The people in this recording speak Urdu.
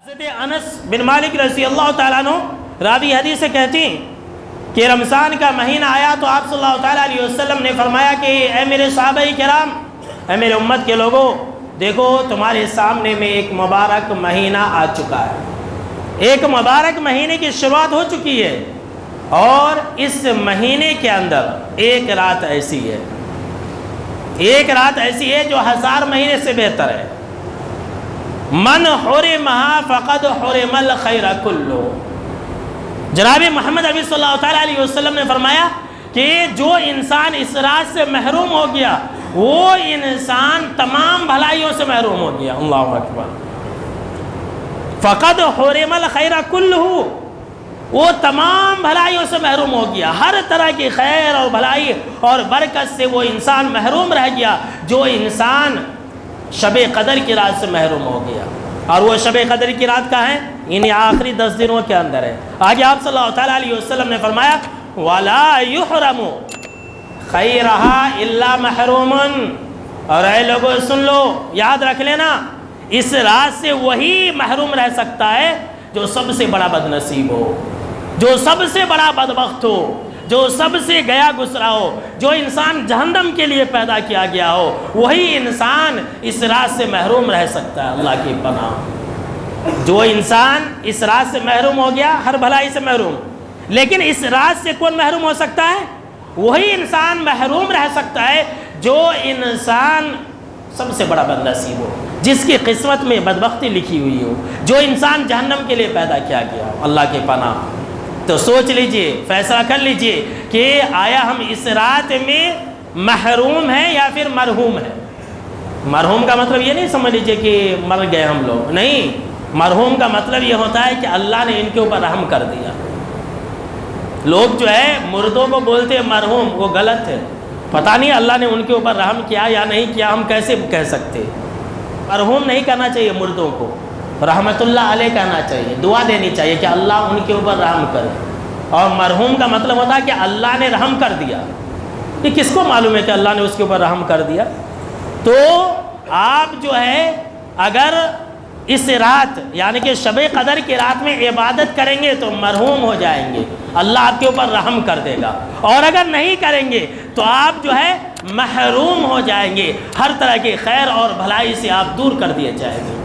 حضرت انس بن مالک رضی اللہ تعالیٰ عنہ راوی حدیث سے کہتی ہیں کہ رمضان کا مہینہ آیا تو آپ صلی اللہ تعالیٰ علیہ وسلم نے فرمایا کہ اے میرے صحابہ کرام، اے میرے امت کے لوگوں، دیکھو تمہارے سامنے میں ایک مبارک مہینہ آ چکا ہے، ایک مبارک مہینے کی شروعات ہو چکی ہے، اور اس مہینے کے اندر ایک رات ایسی ہے، ایک رات ایسی ہے جو 1000 مہینے سے بہتر ہے۔ من حرمها فقد حرم الخیر کلو۔ جناب محمد عربی صلی اللہ تعالیٰ علیہ وسلم نے فرمایا کہ جو انسان اس رات سے محروم ہو گیا وہ انسان تمام بھلائیوں سے محروم ہو گیا۔ اللہ اکبر۔ فقد حرم الخیر کلو، وہ تمام بھلائیوں سے محروم ہو گیا، ہر طرح کی خیر اور بھلائی اور برکت سے وہ انسان محروم رہ گیا جو انسان شب قدر کی رات سے محروم ہو گیا۔ اور وہ شب قدر کی رات کا ہے انہیں آخری 10 دنوں کے اندر ہے۔ آگے آپ صلی اللہ تعالیٰ علیہ وسلم نے فرمایا وَلَا يُحْرَمُ خَيْرَهَا إِلَّا مَحْرُومٌ۔ اور اے لوگوں سن لو، یاد رکھ لینا، اس رات سے وہی محروم رہ سکتا ہے جو سب سے بڑا بدنصیب ہو، جو سب سے بڑا بدبخت ہو، جو سب سے گیا گزرا ہو، جو انسان جہنم کے لیے پیدا کیا گیا ہو، وہی انسان اس رات سے محروم رہ سکتا ہے۔ اللہ کی پناہ۔ جو انسان اس رات سے محروم ہو گیا، ہر بھلائی سے محروم، لیکن اس رات سے کون محروم ہو سکتا ہے؟ وہی انسان محروم رہ سکتا ہے جو انسان سب سے بڑا بدنصیب ہو، جس کی قسمت میں بدبختی لکھی ہوئی ہو، جو انسان جہنم کے لیے پیدا کیا گیا ہو۔ اللہ کی پناہ۔ تو سوچ لیجئے، فیصلہ کر لیجئے کہ آیا ہم اس رات میں محروم ہیں یا پھر مرحوم ہیں۔ مرحوم کا مطلب یہ نہیں سمجھ لیجئے کہ مر گئے ہم لوگ، نہیں، مرحوم کا مطلب یہ ہوتا ہے کہ اللہ نے ان کے اوپر رحم کر دیا۔ لوگ جو ہے مردوں کو بولتے ہیں مرحوم، وہ غلط ہے، پتہ نہیں اللہ نے ان کے اوپر رحم کیا یا نہیں کیا، ہم کیسے کہہ سکتے۔ مرحوم نہیں کرنا چاہیے مردوں کو، رحمت اللہ علیہ کہنا چاہیے، دعا دینی چاہیے کہ اللہ ان کے اوپر رحم کرے۔ اور مرحوم کا مطلب ہوتا ہے کہ اللہ نے رحم کر دیا۔ یہ کس کو معلوم ہے کہ اللہ نے اس کے اوپر رحم کر دیا؟ تو آپ جو ہے اگر اس رات یعنی کہ شب قدر کی رات میں عبادت کریں گے تو مرحوم ہو جائیں گے، اللہ آپ کے اوپر رحم کر دے گا، اور اگر نہیں کریں گے تو آپ جو ہے محروم ہو جائیں گے، ہر طرح کی خیر اور بھلائی سے آپ دور کر دیے جائیں گے۔